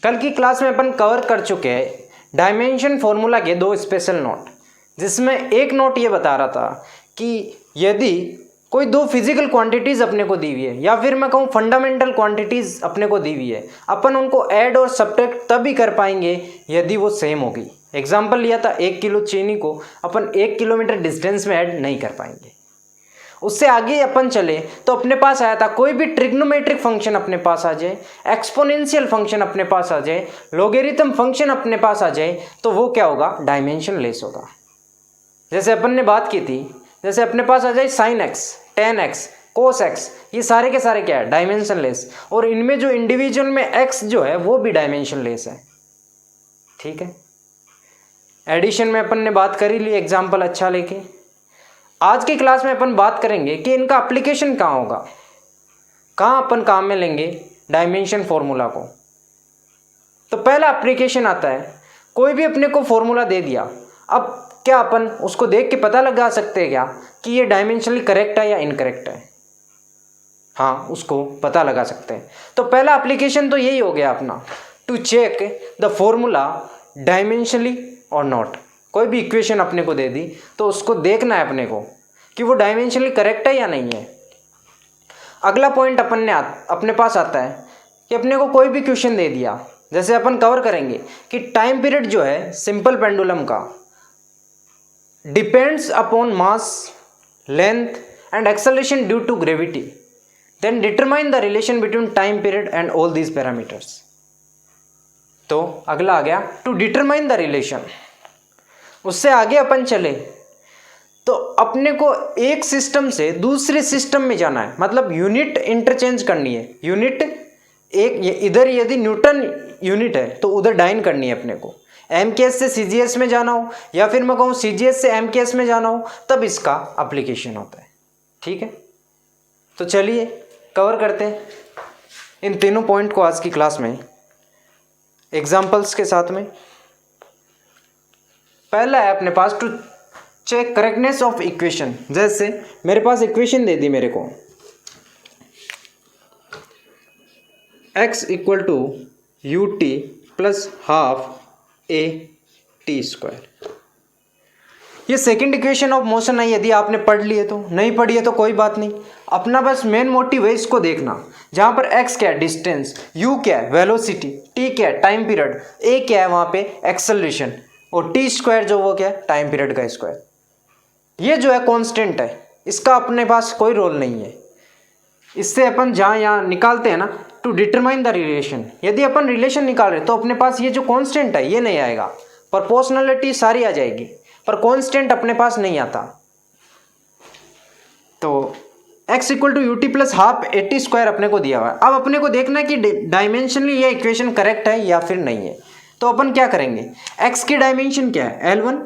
कल की क्लास में अपन कवर कर चुके हैं डायमेंशन फॉर्मूला के 2 स्पेशल नोट, जिसमें एक नोट ये बता रहा था कि यदि कोई 2 फिजिकल क्वांटिटीज़ अपने को दी हुई है या फिर मैं कहूँ फंडामेंटल क्वांटिटीज़ अपने को दी हुई है, अपन उनको ऐड और सब्ट्रैक्ट तभी कर पाएंगे यदि वो सेम होगी। एग्जाम्पल लिया था 1 किलो चीनी को अपन 1 किलोमीटर डिस्टेंस में ऐड नहीं कर पाएंगे। उससे आगे अपन चले तो अपने पास आया था कोई भी ट्रिग्नोमेट्रिक फंक्शन अपने पास आ जाए, एक्सपोनेंशियल फंक्शन अपने पास आ जाए, लॉगरिथम फंक्शन अपने पास आ जाए, तो वो क्या होगा, डायमेंशन लेस होगा। जैसे अपन ने बात की थी, जैसे अपने पास आ जाए sign X, tan x, cos x, ये सारे के सारे क्या है, डायमेंशन लेस। और इनमें जो इंडिविजुअल में एक्स जो है वो भी डायमेंशन लेस है। ठीक है, एडिशन में अपन ने बात करी ली एग्जाम्पल अच्छा लेके। आज की क्लास में अपन बात करेंगे कि इनका एप्लीकेशन कहाँ होगा, कहाँ अपन काम में लेंगे डायमेंशन फॉर्मूला को। तो पहला एप्लीकेशन आता है, कोई भी अपने को फॉर्मूला दे दिया, अब क्या अपन उसको देख के पता लगा सकते हैं क्या कि ये डायमेंशनली करेक्ट है या इनकरेक्ट है? हाँ, उसको पता लगा सकते हैं। तो पहला एप्लीकेशन तो यही हो गया अपना, to check the formula dimensionally और नॉट। कोई भी इक्वेशन अपने को दे दी तो उसको देखना है अपने को कि वो डायमेंशनली करेक्ट है या नहीं है। अगला पॉइंट अपने पास आता है कि अपने को कोई भी क्वेश्चन दे दिया, जैसे अपन कवर करेंगे कि टाइम पीरियड जो है सिंपल पेंडुलम का depends upon mass, length and acceleration due to gravity, then determine the relation between time period and all these parameters. तो अगला आ गया टू डिटरमाइन द रिलेशन। उससे आगे अपन चले तो अपने को एक सिस्टम से दूसरे सिस्टम में जाना है, मतलब यूनिट इंटरचेंज करनी है। यूनिट एक इधर यदि न्यूटन यूनिट है तो उधर डाइन करनी है अपने को। एमकेएस से सीजीएस में जाना हो या फिर मैं कहूँ सीजीएस से एमकेएस में जाना हो, तब इसका एप्लीकेशन होता है। ठीक है, तो चलिए कवर करते हैं इन तीनों पॉइंट को आज की क्लास में एग्जाम्पल्स के साथ में। पहला है अपने पास to check correctness of equation. जैसे मेरे पास इक्वेशन दे दी मेरे को, x equal to U T plus half A T square. ये सेकंड इक्वेशन ऑफ मोशन है। यदि आपने पढ़ ली है तो, नहीं पढ़ी है तो कोई बात नहीं, अपना बस मेन मोटिव है इसको देखना। जहाँ पर x क्या है डिस्टेंस, u क्या है वेलोसिटी, t क्या है टाइम पीरियड, a क्या है वहाँ पे एक्सेलरेशन, और टी स्क्वायर जो वो क्या है टाइम पीरियड का स्क्वायर। ये जो है कांस्टेंट है, इसका अपने पास कोई रोल नहीं है। इससे अपन जहाँ यहाँ निकालते हैं ना, टू डिटरमाइन द रिलेशन, यदि अपन रिलेशन निकाल रहे तो अपने पास ये जो कांस्टेंट है ये नहीं आएगा, प्रोपोर्शनलिटी सारी आ जाएगी, पर कांस्टेंट अपने पास नहीं आता। तो x equal to U T plus half A T square अपने को दिया हुआ है। अब अपने को देखना है कि डायमेंशनली ये इक्वेशन करेक्ट है या फिर नहीं है। तो अपन क्या करेंगे, x की डायमेंशन क्या है L1,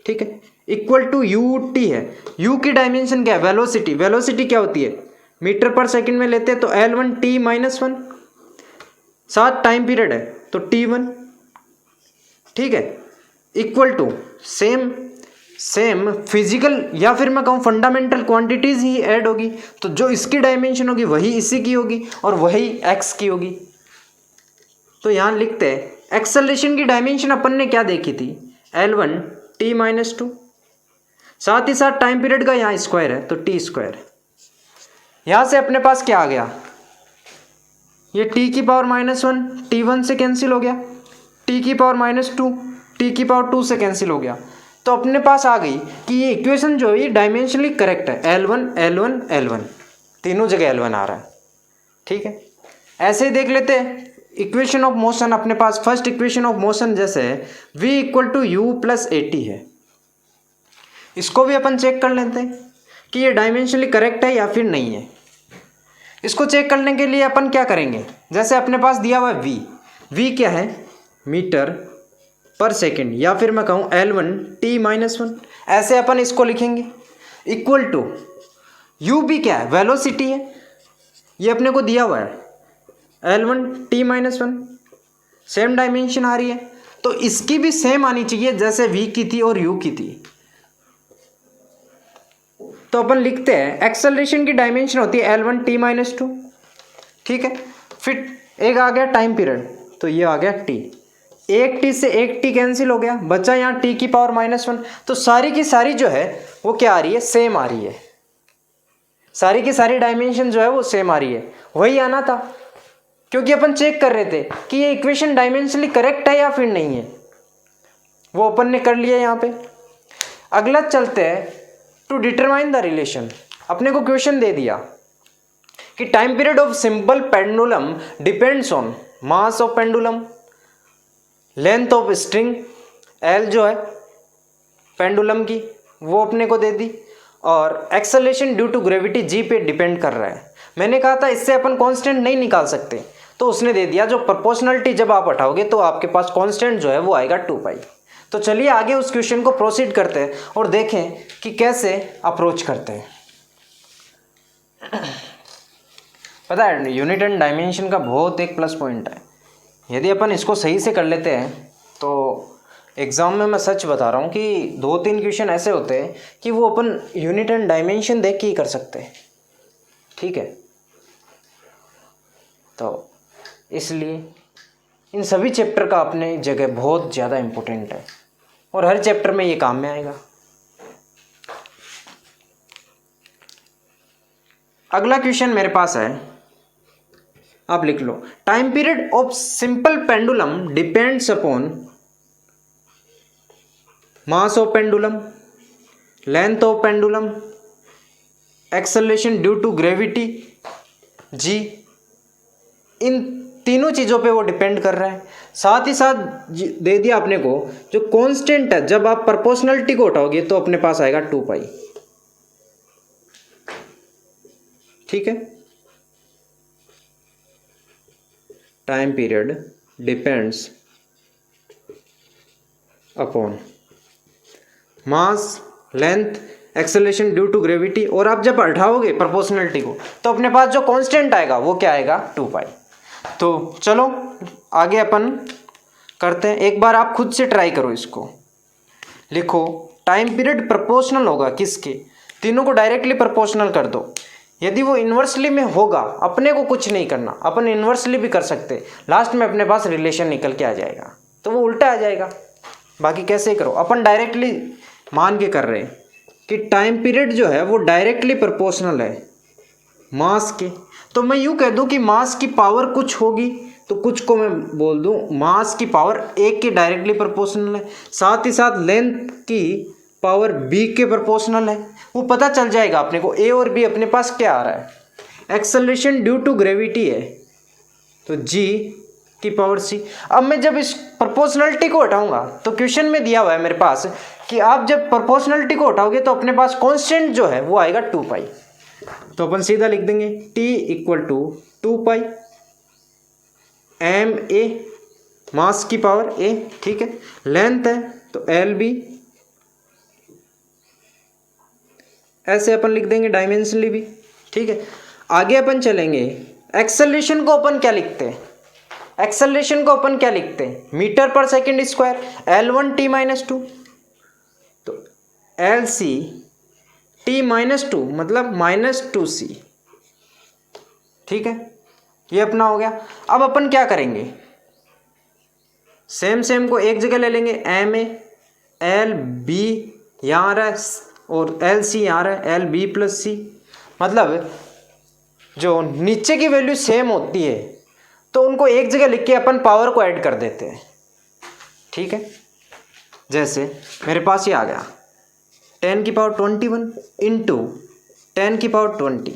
ठीक है, इक्वल टू यू टी है। u की डायमेंशन क्या है वेलोसिटी, वेलोसिटी क्या होती है मीटर पर सेकंड में लेते हैं तो L1 t माइनस 1, साथ टाइम पीरियड है तो t1, ठीक है, इक्वल टू सेम फिजिकल या फिर मैं कहूँ फंडामेंटल क्वांटिटीज ही ऐड होगी, तो जो इसकी डायमेंशन होगी वही इसी की होगी और वही x की होगी। तो यहाँ लिखते हैं एक्सेलरेशन की डायमेंशन अपन ने क्या देखी थी L1 t माइनस 2, साथ ही साथ टाइम पीरियड का यहाँ स्क्वायर है तो टी स्क्वायर। यहाँ से अपने पास क्या आ गया, ये t की पावर माइनस 1 t1 से कैंसिल हो गया, t की पावर माइनस 2 t की पावर 2 से कैंसिल हो गया। तो अपने पास आ गई कि ये इक्वेशन जो है ये डायमेंशनली करेक्ट है, L1 L1 L1 तीनों जगह L1 आ रहा है। ठीक है, ऐसे ही देख लेते हैं इक्वेशन ऑफ मोशन। अपने पास फर्स्ट इक्वेशन ऑफ मोशन जैसे है v equal to U plus A T है, इसको भी अपन चेक कर लेते हैं कि ये डायमेंशनली करेक्ट है या फिर नहीं है। इसको चेक करने के लिए अपन क्या करेंगे, जैसे अपने पास दिया हुआ है v क्या है मीटर पर सेकेंड, या फिर मैं कहूँ L1 t माइनस 1, ऐसे अपन इसको लिखेंगे, इक्वल टू u भी क्या है वेलोसिटी है, ये अपने को दिया हुआ है L1 t माइनस 1, सेम डायमेंशन आ रही है तो इसकी भी सेम आनी चाहिए जैसे v की थी और u की थी। तो अपन लिखते हैं एक्सेलरेशन की डायमेंशन होती है L1 t माइनस 2, ठीक है, फिर एक आ गया टाइम पीरियड, तो ये आ गया टी, एक टी से एक टी कैंसिल हो गया, बचा यहाँ टी की पावर -1। तो सारी की सारी जो है वो क्या आ रही है, सेम आ रही है, सारी की सारी डायमेंशन जो है वो सेम आ रही है। वही आना था, क्योंकि अपन चेक कर रहे थे कि ये इक्वेशन डायमेंशनली करेक्ट है या फिर नहीं है, वो अपन ने कर लिया यहाँ पे। अगला चलते हैं टू डिटरमाइन द रिलेशन। अपने को क्वेश्चन दे दिया कि time period of simple pendulum depends on mass of pendulum, length of string L जो है पेंडुलम की वो अपने को दे दी, और एक्सेलरेशन ड्यू टू ग्रेविटी जी पे डिपेंड कर रहा है। मैंने कहा था इससे अपन कांस्टेंट नहीं निकाल सकते, तो उसने दे दिया जो प्रोपोर्शनलिटी जब आप हटाओगे तो आपके पास कांस्टेंट जो है वो आएगा 2π। तो चलिए आगे उस क्वेश्चन को प्रोसीड करते हैं और देखें कि कैसे अप्रोच करते हैं। पता है यूनिट एंड डायमेंशन का बहुत एक प्लस पॉइंट है, यदि अपन इसको सही से कर लेते हैं तो एग्ज़ाम में मैं सच बता रहा हूँ कि 2-3 क्वेश्चन ऐसे होते हैं कि वो अपन यूनिट एंड डायमेंशन देख के ही कर सकते हैं। ठीक है, तो इसलिए इन सभी चैप्टर का अपने जगह बहुत ज़्यादा इम्पोर्टेंट है और हर चैप्टर में ये काम में आएगा। अगला क्वेश्चन मेरे पास है, आप लिख लो। Time period of simple pendulum depends upon mass of pendulum, length of pendulum, acceleration due to gravity g, इन तीनों चीज़ों पे वो डिपेंड कर रहा है। साथ ही साथ दे दिया अपने को जो कांस्टेंट है, जब आप प्रोपोर्शनलिटी को हटाओगे तो अपने पास आएगा 2π। ठीक है, time period depends upon mass, length, acceleration due to gravity, और आप जब हटाओगे प्रोपोर्शनलिटी को तो अपने पास जो कांस्टेंट आएगा वो क्या आएगा, 2π। तो चलो आगे अपन करते हैं। एक बार आप खुद से ट्राई करो, इसको लिखो। टाइम पीरियड प्रोपोर्शनल होगा किसके, तीनों को डायरेक्टली प्रोपोर्शनल कर दो। यदि वो इन्वर्सली में होगा अपने को कुछ नहीं करना, अपन इन्वर्सली भी कर सकते, लास्ट में अपने पास रिलेशन निकल के आ जाएगा, तो वो उल्टा आ जाएगा। बाकी कैसे करो, अपन डायरेक्टली मान के कर रहे हैं कि टाइम पीरियड जो है वो डायरेक्टली प्रोपोर्शनल है मास के, तो मैं यूँ कह दूँ कि मास की पावर कुछ होगी तो कुछ को मैं बोल दूँ मास की पावर 1 के डायरेक्टली प्रोपोर्शनल है, साथ ही साथ लेंथ की पावर b के प्रोपोर्शनल है। वो पता चल जाएगा अपने को a और b अपने पास क्या आ रहा है। एक्सेलरेशन ड्यू टू ग्रेविटी है तो g की पावर c। अब मैं जब इस प्रोपोर्शनलिटी को हटाऊंगा तो क्वेश्चन में दिया हुआ है मेरे पास कि आप जब प्रोपोर्शनलिटी को हटाओगे तो अपने पास कांस्टेंट जो है वो आएगा 2π। तो अपन सीधा लिख देंगे t = 2π एम ए, मास की पावर a। ठीक है, लेंथ है तो एल बी, ऐसे अपन लिख देंगे डायमेंशनली भी। ठीक है, आगे अपन चलेंगे। एक्सेलरेशन को अपन क्या लिखते हैं, एक्सेलरेशन को अपन क्या लिखते हैं, मीटर पर सेकेंड स्क्वायर, L1t-2, तो LC t-2 मतलब -2c। ठीक है, ये अपना हो गया। अब अपन क्या करेंगे, सेम को एक जगह ले लेंगे, एम ए, एल बी यहाँ आ रहा है और एल सी यहाँ आ रहा है, एल बी प्लस सी, मतलब जो नीचे की वैल्यू सेम होती है तो उनको एक जगह लिख के अपन पावर को ऐड कर देते हैं। ठीक है, जैसे मेरे पास ये आ गया 10⁻21 इंटू 10⁻20,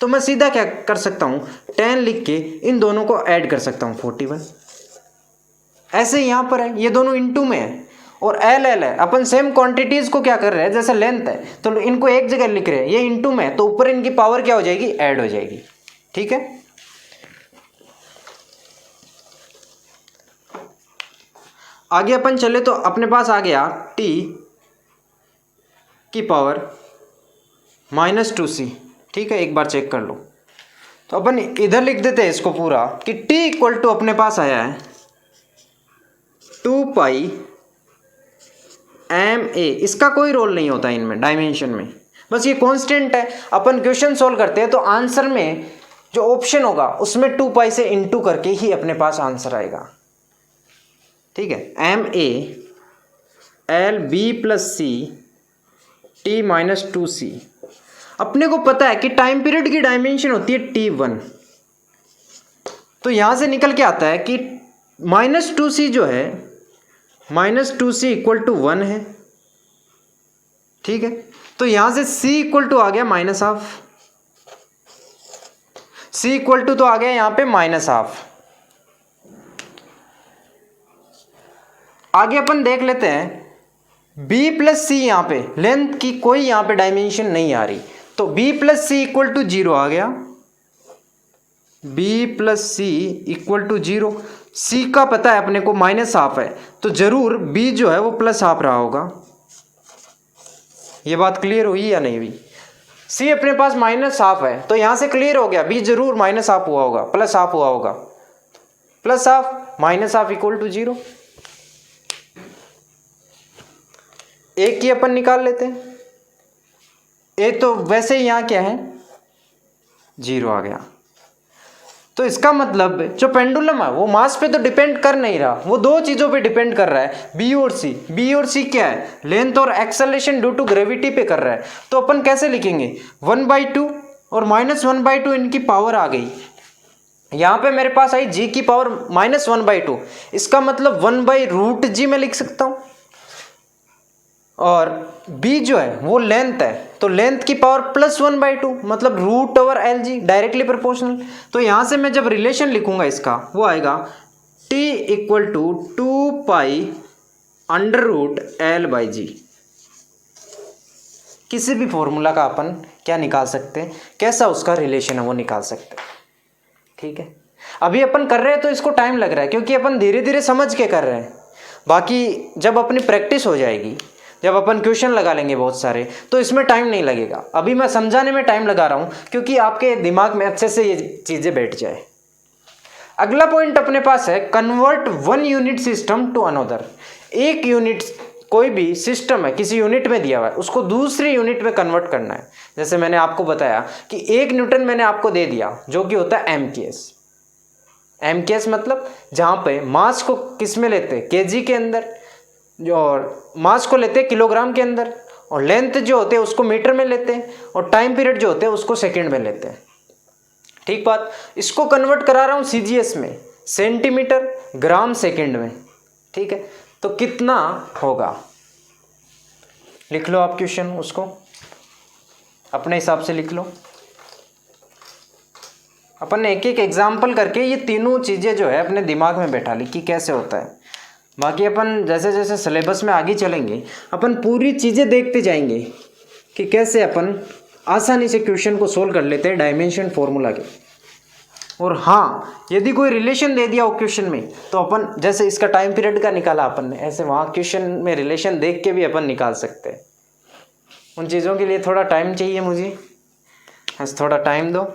तो मैं सीधा क्या कर सकता हूँ 10 लिख के इन दोनों को ऐड कर सकता हूँ 41। ऐसे यहाँ पर है, ये दोनों इंटू में है और एल है, अपन सेम क्वांटिटीज़ को क्या कर रहे हैं, जैसे लेंथ है तो इनको एक जगह लिख रहे हैं, ये इंटू में है तो ऊपर इनकी पावर क्या हो जाएगी, ऐड हो जाएगी। ठीक है, आगे अपन चले तो अपने पास आ गया t की पावर -2c। ठीक है, एक बार चेक कर लो, तो अपन इधर लिख देते हैं इसको पूरा कि t = अपने पास आया है 2π एम ए। इसका कोई रोल नहीं होता इनमें डायमेंशन में, बस ये कांस्टेंट है। अपन क्वेश्चन सॉल्व करते हैं तो आंसर में जो ऑप्शन होगा उसमें 2 पाई से इंटू करके ही अपने पास आंसर आएगा। ठीक है, M A L B plus C T minus 2c। अपने को पता है कि टाइम पीरियड की डायमेंशन होती है t1, तो यहां से निकल के आता है कि -2c जो है -2c इक्वल टू 1 है। ठीक है, तो यहां से c इक्वल टू आ गया -12, c इक्वल टू तो आ गया यहां पे -12। आगे अपन देख लेते हैं b प्लस सी, यहाँ पे लेंथ की कोई यहाँ पे डायमेंशन नहीं आ रही, तो b plus C equal to 0 आ गया। b plus C equal to 0, c का पता है अपने को -12 है, तो जरूर b जो है वो +12 रहा होगा। ये बात क्लियर हुई या नहीं हुई? c अपने पास -12 है, तो यहां से क्लियर हो गया b जरूर -12 हुआ होगा, +12 हुआ होगा। +12 -12 इक्वल टू 0। एक की अपन निकाल लेते हैं, ए तो वैसे ही यहाँ क्या है 0 आ गया। तो इसका मतलब जो पेंडुलम है वो मास पे तो डिपेंड कर नहीं रहा, वो दो चीज़ों पे डिपेंड कर रहा है, बी और सी। बी और सी क्या है? लेंथ और एक्सेलरेशन ड्यू टू ग्रेविटी पे कर रहा है। तो अपन कैसे लिखेंगे? 1/2 और -1/2 इनकी पावर आ गई। यहाँ पे मेरे पास आई g की पावर -1/2, इसका मतलब 1/√g में लिख सकता हूँ। और b जो है वो लेंथ है, तो लेंथ की पावर +1/2 मतलब √LG, डायरेक्टली प्रोपोर्शनल। तो यहाँ से मैं जब रिलेशन लिखूंगा इसका, वो आएगा t equal to 2 pi √L/g। किसी भी फॉर्मूला का अपन क्या निकाल सकते हैं, कैसा उसका रिलेशन है वो निकाल सकते हैं। ठीक है, अभी अपन कर रहे हैं तो इसको टाइम लग रहा है, क्योंकि अपन धीरे धीरे समझ के कर रहे हैं। बाकी जब अपनी प्रैक्टिस हो जाएगी, जब अपन क्वेश्चन लगा लेंगे बहुत सारे, तो इसमें टाइम नहीं लगेगा। अभी मैं समझाने में टाइम लगा रहा हूँ क्योंकि आपके दिमाग में अच्छे से ये चीज़ें बैठ जाए। अगला पॉइंट अपने पास है convert 1 unit system to another. एक यूनिट, कोई भी सिस्टम है किसी यूनिट में दिया हुआ है, उसको दूसरी यूनिट में कन्वर्ट करना है। जैसे मैंने आपको बताया कि 1 न्यूटन मैंने आपको दे दिया, जो कि होता है MKS। MKS मतलब जहाँ पे मास को किस में लेते हैं, kg के अंदर, और मास को लेते हैं किलोग्राम के अंदर, और लेंथ जो होते हैं उसको मीटर में लेते हैं, और टाइम पीरियड जो होते हैं उसको सेकंड में लेते हैं। ठीक बात। इसको कन्वर्ट करा रहा हूँ CGS में, सेंटीमीटर ग्राम सेकंड में। ठीक है, तो कितना होगा लिख लो आप क्वेश्चन, उसको अपने हिसाब से लिख लो। अपन ने एक एक एग्जाम्पल करके ये तीनों चीज़ें जो है अपने दिमाग में बैठा ली कि कैसे होता है। बाकी अपन जैसे जैसे सिलेबस में आगे चलेंगे, अपन पूरी चीज़ें देखते जाएंगे कि कैसे अपन आसानी से क्वेश्चन को सोल्व कर लेते हैं डायमेंशन फॉर्मूला के। और हाँ, यदि कोई रिलेशन दे दिया हो क्वेश्चन में, तो अपन जैसे इसका टाइम पीरियड का निकाला अपन ने, ऐसे वहाँ क्वेश्चन में रिलेशन देख के भी अपन निकाल सकते हैं। उन चीज़ों के लिए थोड़ा टाइम चाहिए मुझे, बस थोड़ा टाइम दो,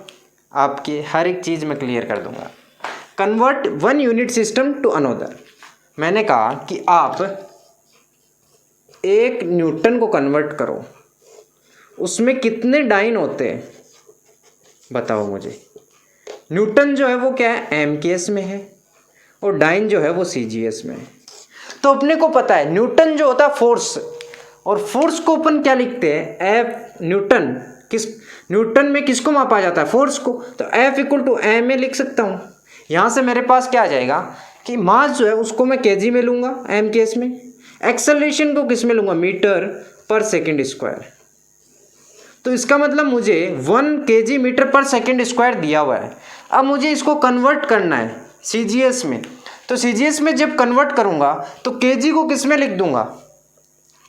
आपकी हर एक चीज़ मैं क्लियर कर दूंगा। Convert 1 unit system to another. मैंने कहा कि आप 1 न्यूटन को कन्वर्ट करो, उसमें कितने डाइन होते हैं बताओ मुझे। न्यूटन जो है वो क्या है, MKS में है, और डाइन जो है वो CGS में है। तो अपने को पता है न्यूटन जो होता है फोर्स, और फोर्स को अपन क्या लिखते हैं, F न्यूटन। न्यूटन में किसको मापा जाता है, फोर्स को, तो F इक्वल टू M में लिख सकता हूँ। यहाँ से मेरे पास क्या आ जाएगा कि मास जो है उसको मैं kg में लूँगा MKS में, एक्सेलरेशन को किस में लूँगा, मीटर पर सेकेंड स्क्वायर। तो इसका मतलब मुझे 1 kg मीटर पर सेकेंड स्क्वायर दिया हुआ है। अब मुझे इसको कन्वर्ट करना है CGS में, तो CGS में जब कन्वर्ट करूँगा तो kg को किस में लिख दूँगा,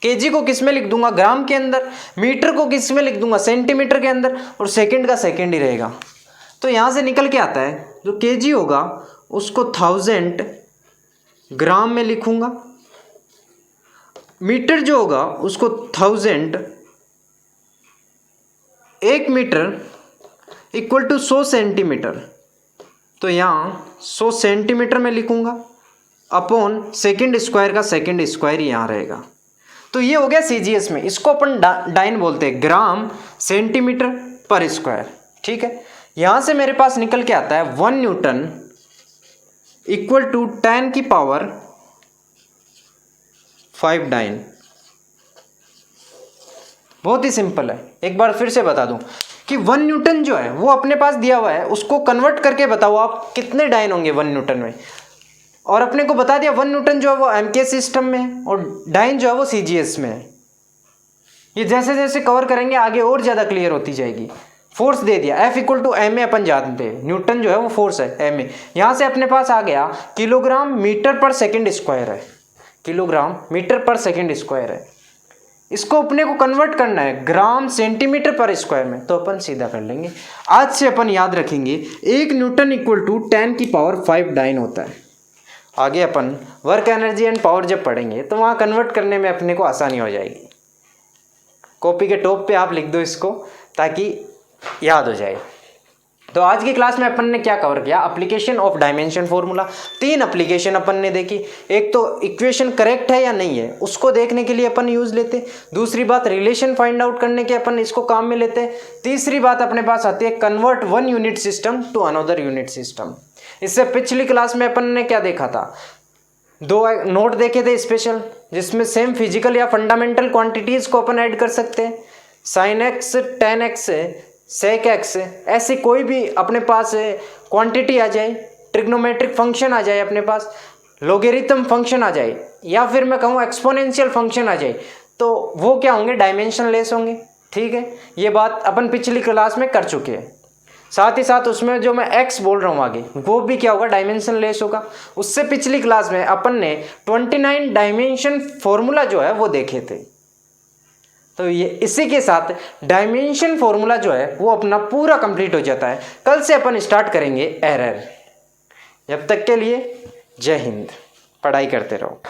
kg को किस में लिख दूँगा, ग्राम के अंदर, मीटर को किस में लिख दूँगा, सेंटीमीटर के अंदर, और सेकेंड का सेकेंड ही रहेगा। तो यहाँ से निकल के आता है जो kg होगा उसको 1000 ग्राम में लिखूँगा, मीटर जो होगा उसको 1000, 1 मीटर इक्वल टू 100 सेंटीमीटर, तो यहाँ 100 सेंटीमीटर में लिखूँगा, अपॉन सेकेंड स्क्वायर का सेकेंड स्क्वायर यहाँ रहेगा। तो ये हो गया CGS में, इसको अपन डाइन बोलते हैं, ग्राम सेंटीमीटर पर स्क्वायर। ठीक है, यहाँ से मेरे पास निकल के आता है 1 न्यूटन इक्वल टू 10 की पावर 5 डाइन। बहुत ही सिंपल है। एक बार फिर से बता दूं कि 1 न्यूटन जो है वो अपने पास दिया हुआ है, उसको कन्वर्ट करके बताओ आप कितने डाइन होंगे 1 न्यूटन में। और अपने को बता दिया 1 न्यूटन जो है वो एमके सिस्टम में है और डाइन जो है वो सीजीएस में है। ये जैसे जैसे कवर करेंगे आगे और ज़्यादा क्लियर होती जाएगी। फोर्स दे दिया F equal to m a, अपन जानते हैं न्यूटन जो है वो फोर्स है एम ए। यहाँ से अपने पास आ गया किलोग्राम मीटर पर सेकेंड स्क्वायर है, किलोग्राम मीटर पर सेकेंड स्क्वायर है। इसको अपने को कन्वर्ट करना है ग्राम सेंटीमीटर पर स्क्वायर में, तो अपन सीधा कर लेंगे। आज से अपन याद रखेंगे 1 न्यूटन इक्वल टू 10 की पावर 5 डाइन होता है। आगे अपन वर्क एनर्जी एंड पावर जब पढ़ेंगे तो वहाँ कन्वर्ट करने में अपने को आसानी हो जाएगी। कॉपी के टॉप पे आप लिख दो इसको ताकि याद हो जाए। तो आज की क्लास में अपन ने क्या कवर किया, application of dimension formula. 3 application अपन ने देखी। एक तो इक्वेशन करेक्ट है या नहीं है उसको देखने के लिए अपन यूज लेते, दूसरी बात रिलेशन फाइंड आउट करने के अपन इसको काम में लेते, तीसरी बात अपने पास आती है convert 1 unit system to another unit system. इससे पिछली क्लास में अपन ने क्या देखा था, 2 नोट देखे थे स्पेशल, जिसमें सेम फिजिकल या फंडामेंटल क्वांटिटीज को अपन ऐड कर सकते हैं। Sine X, tan X, sec X, ऐसी कोई भी अपने पास क्वांटिटी आ जाए, ट्रिग्नोमेट्रिक फंक्शन आ जाए अपने पास, लोगेरिथम फंक्शन आ जाए, या फिर मैं कहूँ एक्सपोनेंशियल फंक्शन आ जाए, तो वो क्या होंगे, डायमेंशनलेस होंगे। ठीक है, ये बात अपन पिछली क्लास में कर चुके हैं। साथ ही साथ उसमें जो मैं x बोल रहा हूँ आगे, वो भी क्या होगा, डायमेंशनलेस होगा। उससे पिछली क्लास में अपन ने 29 डायमेंशन फॉर्मूला जो है वो देखे थे। तो ये इसी के साथ डायमेंशन फॉर्मूला जो है वो अपना पूरा कंप्लीट हो जाता है। कल से अपन स्टार्ट करेंगे एरर। जब तक के लिए जय हिंद, पढ़ाई करते रहो।